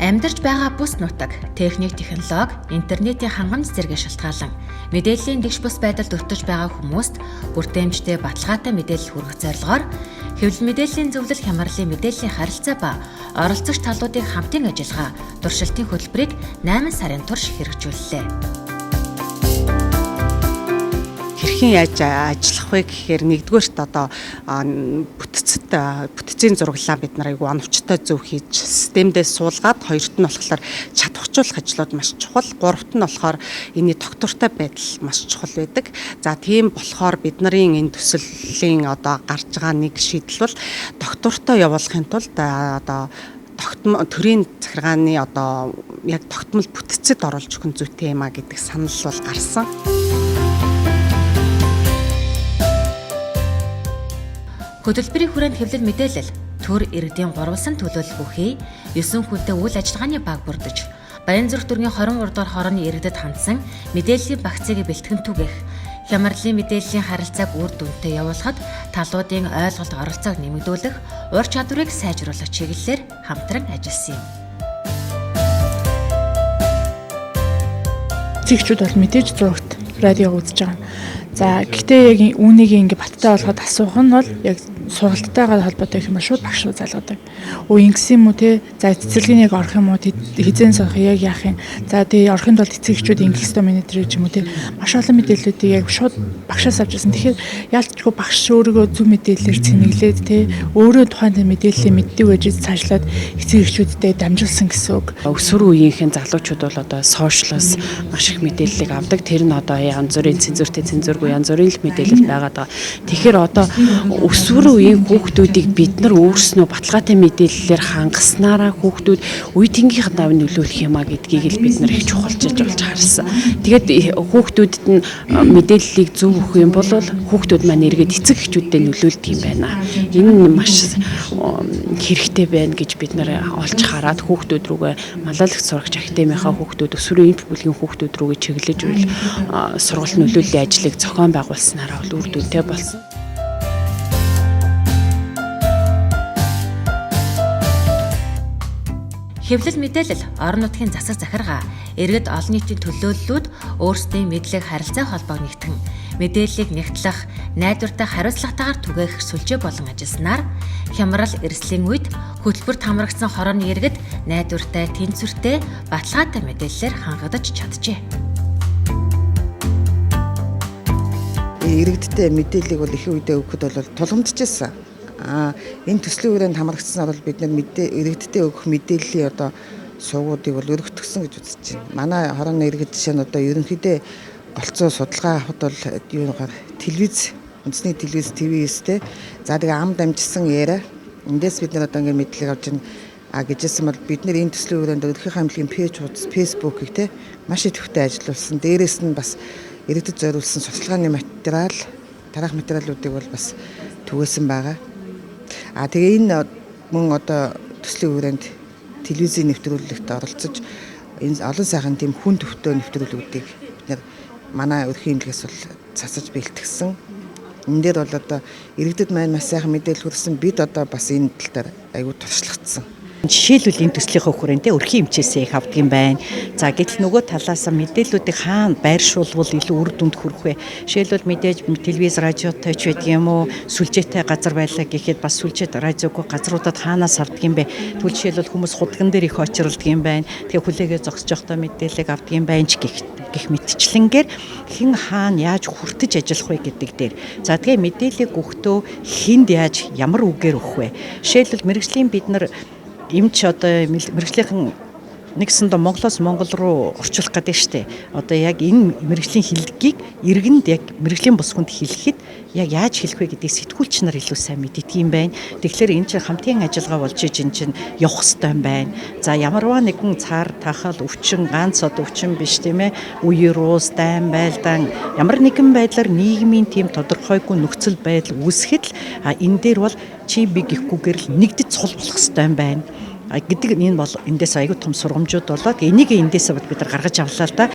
Амьдарч байгаа бүс нутаг, техник, технологи, интернетийн хангамж зэрэг шалтгаалan мэдээллийн дэвш бус байдалд өртөж байгаа хүмүүст бүртээмжтэй баталгаатай мэдээлэл хүргэх зорилгоор хэвлэл мэдээллийн зөвлөл хямралын мэдээллийн харилцаа ба оролцогч талуудын хамтын ажиллагаа туршилтын хөтөлбөрийг 8 сарын турш хэрэгжүүллээ. Хэрхэн яаж ажиллах вэ гэхээр нэгдүгээрт одоо бүтцийн зураглалаа бид нар айгүй оновчтой зөв хийж системдээ суулгаад, хоёрт нь болохоор чадварчуулах ажлууд маш чухал, гуравт нь болохоор энэний тогтвортой байдал маш чухал байдаг. За тийм болохоор бид нарын энэ төсөлийн одоо гарч байгаа нэг шийдэл бол тогтвортой явуулахын тулд одоо төрийн захиргааны одоо яг тогтмол бүтцэд оруулж өгөх зүйтэй юм а гэдэг санал бол гарсан. Хөтөлбөрийн хүрээнд хэвлэл мэдээлэл, төр иргэдийн гурвалсан төлөөлөл бүхий 9 хүнтэй үйл ажиллагааны баг бүрдэж, Баянзүрх дүүргийн 23 дугаар хорооны иргэдэд хандсан мэдээллийн багцыг бэлтгэн түгэх, хямралын мэдээллийн харилцааг үр дүнтэй явуулахад талуудын ойлголт оролцоог нэмэгдүүлэх, ур чадварыг сайжруулах чиглэлээр хамтран ажилласан юм. Цэгчүүд бол мэдээж зурагт радиог үзэж байгаа. За гэхдээ яг үүнийг ингээ баттай болгоод асуух нь бол яг сургалтайгаар холбоотой юм шууд багш руу залгадаг. Ингэсэн юм уу те? За цэцэрлэгийг орох юм уу? Хизэн сох яг яах юм? За тэгээ орохын тулд эцэгчүүд ингэх ёстой менежер юм уу те? Маш олон мэдээллүүдийг яг шууд багшаас авч ирсэн. Тэгэхээр яалтчгүй багш өөрийгөө зөв мэдээлэлээр цэнэглээд те өөрөө тухайн мэдээллийг мэддэг байж цаашлаад эцэгчүүдтэй дамжуулсан гэсэн үг. Өсвөр үеийнхэн залуучууд бол одоо сошиалос маш их мэдээллийг авдаг. Тэр нь одоо янз бүрийн цензуртэй цензургүй янз бүрийн мэдээлэл байгаад байгаа. Тэгэхээр одоо өсвөр үеийн хүүхдүүдийг бид нар өөрснөө баталгаатай мэдээллээр хангаснараа хүүхдүүд үе тэнгийнх давь нөлөөлөх юм а гэдгийг л бид нар их чухалчилж болж харсан. Тэгээд хүүхдүүдэд нь мэдээллийг зөв өгөх юм бол хүүхдүүд маань эргээд эцэг эхчүүдтэй нөлөөлдөг юм байна. Энэ нь маш хэрэгтэй байна гэж бид нар олж хараад хүүхдүүд рүүгээ маллайлагч сурагч академийнхаа хүүхдүүд өсвөрийн бүлгийн хүүхдүүд рүүгээ чиглэж сургалт нөлөөллийн ажлыг зохион байгуулснараа бол үр дүнтэй болсон. Хэвлэл мэдээлэл орон нутгийн засаг захиргаа, иргэд олон нийтийн төлөөллүүд өөрсдийн мэдлэг харилцаа холбоог нэгтгэн мэдээллийг нэгтлэх, найдвартай хариуцлагатайгаар түгээх сүлжээ болон ажилласнаар хямрал эрслийн үед хөтөлбөрт хамрагдсан хорооны иргэд найдвартай, тэнцвэртэй, баталгаатай мэдээллээр хангагдаж чаджээ. Иргэдтэй мэдээллийг бол их үедээ өгөхөд бол тулгамдчихсан. Энэ төслийн хүрээнд хамрагдсан бол бид нар иргэдтэй өгөх мэдээллийн одоо сувгуудыг бол өргөтгсөн гэж үзэж байна. Манай хорооны иргэд жишээ нь одоо ерөнхийдөө олцоо судалгаа авахд бол телевиз, үндэсний телевиз ТV9-тэй за тэгээ ам дамжсан яриа эндээс бид нар одоо ингэ мэдлэг авч байна гэжсэн бол бид нар энэ төслийн хүрээнд Өдөрхийн хамтлагийн пэйж хуудас фэйсбүүкийг те маш идэвхтэй ажиллуулсан. Дээрээс нь бас иргэдэд зориулсан судалгааны материал, дараах материалуудыг бол бас түгээсэн байгаа. Тэгээ энэ мөн одоо төслийн хүрээнд телевизийн нэвтрүүлэгт оролцож энэ олон сайхан тийм хүн төвтэй нэвтрүүлгүүдийг бид нар манай өрхийн имлэгээс бол цацаж бэлтгэсэн. Энэ дээр бол одоо иргэдэд маань маш сайхан мэдээлэл хүргэсэн. Бид одоо бас энэ тал дээр аягүй туршлагатсан. Жишээлбэл энэ төслийнхөө хүрээндээ өрхийн эмчээсээ их авдаг юм байна. За гэтэл нөгөө талаас мэдээллүүдийг хаана байршуулвал илүү үр дүнд хүрэх вэ? Жишээлбэл мэдээж телевиз, радиотой ч байдаг юм уу? Сүлжээтэй газар байлаа гэхэд бас сүлжээд радиогүй газруудад хаанаас авдаг юм бэ? Тэгвэл жишээлбэл хүмүүс худалдан дээр их очирладаг юм байна. Тэгээ хүлээгээ зогсож явахдаа мэдээллийг авдаг юм байна ч гэх мэтчлэнгээр хэн хаана яаж хүртэж ажиллах вэ гэдэг дээр. За тэгээ мэдээллийг өгөхдөө хүнд яаж ямар үгээр өгөх вэ? Жишээлбэл мэргэжлийн бид нар эмч одоо мэргэжлийн нэгсэндээ Монголоос Монгол руу орчуулах гэдэг штэ. Одоо яг энэ мэргэжлийн хэллэгийг иргэнд яг мэргэжлийн бус хүнд хэлэхэд яг яаж хэлэх вэ гэдгийг сэтгүүлч нар илүү сайн мэддэг юм байна. Тэгэхээр энэ чинь хамтын ажиллагаа болж ийн чинь явах хэрэгтэй юм байна. За ямарваа нэгэн цаар тахал өвчин ганц өвчин биш тийм ээ. Үеэрус, дайн байлдаан ямар нэгэн байдлаар нийгмийн тийм тодорхойгүй нөхцөл байдал үүсгэхэд энэ дээр бол чи би гэхгүйгээр л нэгдэж цул болох хэрэгтэй юм байна гэдэг энэ бол эндээс аягүй том сургамжууд болоод энийг эндээс бид нар гаргаж авлаа л да.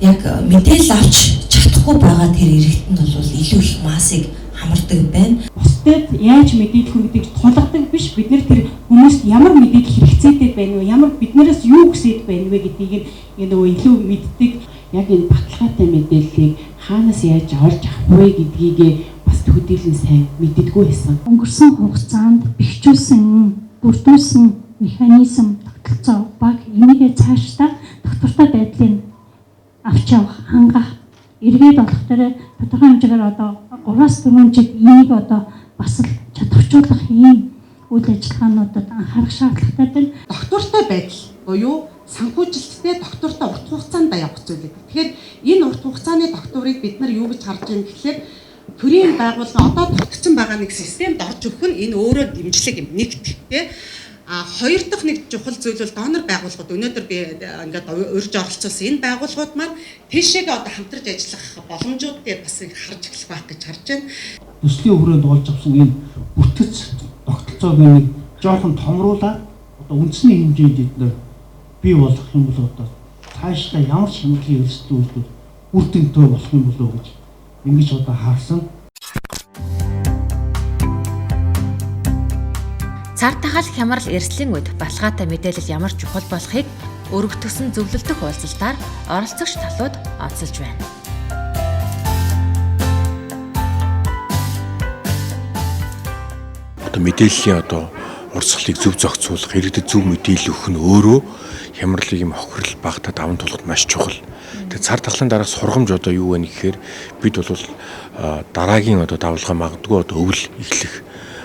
яг мэдээлэл авч чадахгүй байгаа тэр иргэдэнд бол илүү их массыг хамардаг байна. Бусдад яаж мэдээлэх үү гэдгийг тулгадаг биш. Бид нэр тэр хүмүүст ямар мэдээлэл хэрэгцээтэй байна вэ? Ямар биднээс юу хүсэж байна вэ гэдгийг нөгөө илүү мэддэг. Яг энэ баталгаатай мэдээллийг хаанаас яаж олж авах вэ гэдгийг бас төдийлөн сайн мэддэггүй байсан. Өнгөрсөн хугацаанд бэхжүүлсэн, бүрдүүлсэн механизм тогтолцоо баг энийгээ цаашдаа доктортой байдлыг авч явах, хангах, эргээд болох дээр тодорхой хэмжээгээр одоо 3-4 жил энийг одоо бас л чадваржуулах ийм үйл ажиллагаануудад анхаарах шаардлагатай байна. Доктортой байдал буюу санхүүжилттэй доктортой урт хугацаанд явах зүйл. Тэгэхээр энэ урт хугацааны докторыг бид нар юу гэж харж байна гэхлээр төрийн байгууллага одоо тогтсон байгаа нэг системд орж өгөх нь энэ өөрөө дэмжлэг юм нэгт тий. Хоёр дахь нэг чухал зүйл бол донор байгууллагууд өнөөдөр би ингээд урьж оролцуулсан энэ байгууллагууд маань тийшээгээ одоо хамтарч ажиллах боломжууд дээр бас харж эхлэх байх гэж харж байна. Төслийн хүрээнд олж авсан энэ бүтэц тогтолцоог нэг жоохон томруулаад одоо үндэсний хэмжээнд эдгээр бий болгох юм бол одоо цаашдаа ямар ч хямралын эрсдлүүд үр дүнтэй болох юм болов уу гэж ингэж одоо харсан. Цар тахал хямрал эрслийн үед баталгаатай мэдээлэл ямар чухал болохыг өргөтгсөн зөвлөлдөх уулзалтаар оролцогч талууд онцолж байна. Одоо мэдээллийн одоо урсгалыг зөв зохицуулах, иргэдэд зөв мэдээлэл өгөх нь өөрөө хямралыг юм хохирол багтаад даван тулахад маш чухал. Тэгээ цар тахлын дараах сургамж одоо юу вэ гэхээр бид бол дараагийн одоо давлгаа магадгүй одоо өвөл эхлэх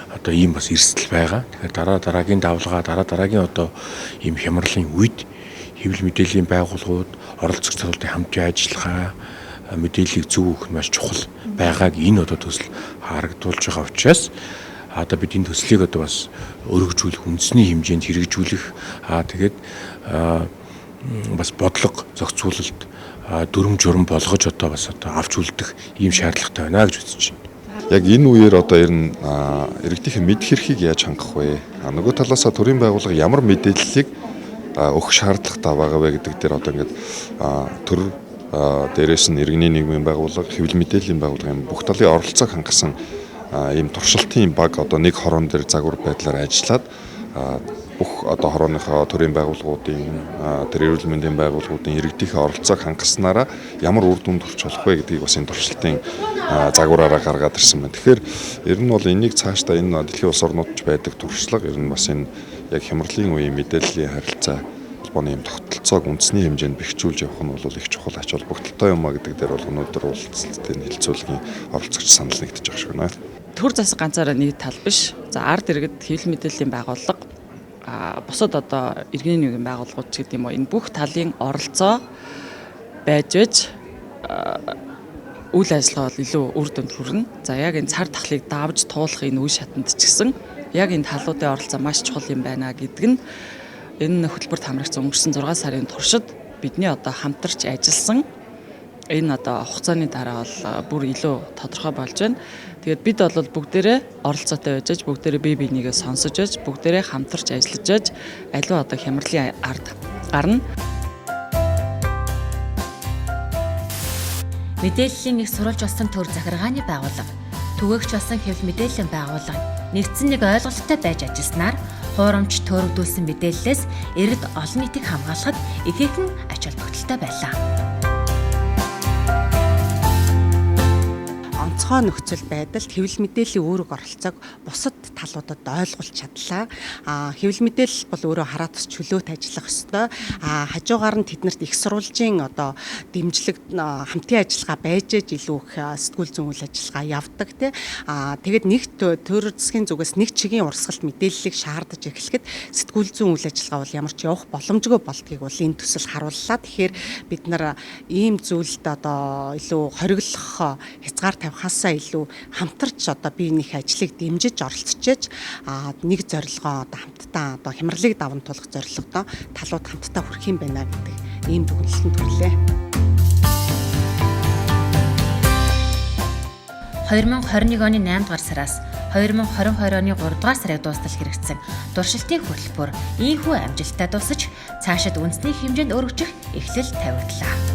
одоо ийм бас эрсдэл байгаа. Тэгэхээр дараагийн давлгаа дараагийн одоо ийм хямралын үед хэвлэл мэдээллийн байгууллагууд оролцогч талуудын хамтын ажиллагаа мэдээллийг зөв өгөх нь маш чухал байгааг энэ одоо төсөл харагдуулж байгаа учраас одоо бид энэ төслийг одоо бас өргөжүүлэх, үндэсний хэмжээнд хэрэгжүүлэх тэгээд бас бодлого зохицуулалт дүрм журм болгож одоо бас одоо авч үлдэх ийм шаардлагатай байна гэж үзэж байна. Яг энэ үеэр одоо ер нь иргэдийн мэдэх эрхийг яаж хангах вэ? Нөгөө талаасаа төрийн байгууллага ямар мэдээллийг өгөх шаардлагатай байгаа вэ гэдэг дээр одоо ингээд төр дээрээс нь иргэний нийгмийн байгууллага, хэвлэл мэдээллийн байгууллага юм бүх талын оролцоог хангасан ийм туршилтын баг одоо нэг хорон дээр загвар байдлаар ажиллаад бүх одоо хорооныхоо төрийн байгууллагуудын тэр эрүүл мэндийн байгууллагуудын иргэдийн оролцоог хангаснараа ямар үр дүнд хүрч болох вэ гэдгийг бас энэ туршилтын загвараараа гаргаад ирсэн байна. Тэгэхээр ер нь бол энийг цаашдаа энэ дэлхийн улс орнуудч байдаг туршлага ер нь бас энэ яг хямралын үеийн мэдээллийн харилцаа холбооны юм тогтолцоог үндэсний хэмжээнд бэхжүүлж явах нь бол их чухал ач холбогдолтой юм а гэдэг дээр бол өнөөдөр уулзалтын хэлцүүлгийн оролцогч санал нэгдэж байгаа шиг байна. Төр засаг ганцаараа нэг тал биш. За ард иргэд хэвлэл мэдээллийн байгууллага бусад одоо иргэний нийгмийн байгууллагууд ч гэдэг юм уу энэ бүх талын оролцоо байж үйл ажиллагаа бол илүү үр дүнд хүрнэ. За яг энэ цар тахлыг давж туулах энэ үе шатанд ч гэсэн яг энэ талуудын оролцоо маш чухал юм байна гэдэг нь энэ хөтөлбөрт хамрагдсан өнгөрсөн 6 сарын туршид бидний одоо хамтарч ажилласан энэ одоо хугацааны дараа бол бүр илүү тодорхой болж байна. Тэгээд бид бол бүгдээрээ оролцоотой байж бүгдээрээ бие бинийгээ сонсож байж бүгдээрээ хамтарч ажиллаж байж аливаа одоо хямралын ард гарна. Мэдээллийн их сурвалж болсон төр захиргааны байгууллага, түгээгч болсон хэвлэл мэдээллийн байгууллага нэгдсэн нэг ойлголттой байж ажилласнаар хуурамч төрөгдүүлсэн мэдээллээс иргэд олон нийтийг хамгаалахад ихээхэн ач холбогдолтой байлаа. Онцгой нөхцөл байдалд хэвлэл мэдээллийн үүрэг оролцоог бусад талуудад ойлгуулж чадлаа. Хэвлэл мэдээлэл бол өөрөө хараа тус чөлөөт ажиллах ёстой. Хажуугаар нь тэднэрт их сурвалжийн одоо дэмжлэг хамтын ажиллагаа байж илүү их сэтгүүл зүйн үйл ажиллагаа явдаг тий. Тэгээд нэг төр засгийн зүгээс нэг чигийн урсгалт мэдээллийг шаардаж эхлэхэд сэтгүүл зүйн үйл ажиллагаа бол ямар ч явах боломжгүй болдгийг бол энэ төсөл харууллаа. Тэгэхээр бид нар ийм зүйлд одоо илүү хориглох хязгаар тавихаасаа илүү хамтарч одоо биенийх ажлыг дэмжиж оролцож нэг зорилгоо одоо хамтдаа одоо хямралыг даван туулах зорилготой талууд хамтдаа хүрэх юм байна гэдэг ийм дүгнэлтэнд хүрлээ. 2021 оны 8 дугаар сараас 2022 оны 3 дугаар сарыг дуустал хэрэгжсэн туршилтын хөтөлбөр ийхүү амжилттай дуусаж цаашид үндэсний хэмжээнд өргөжих эхлэл тавигдлаа.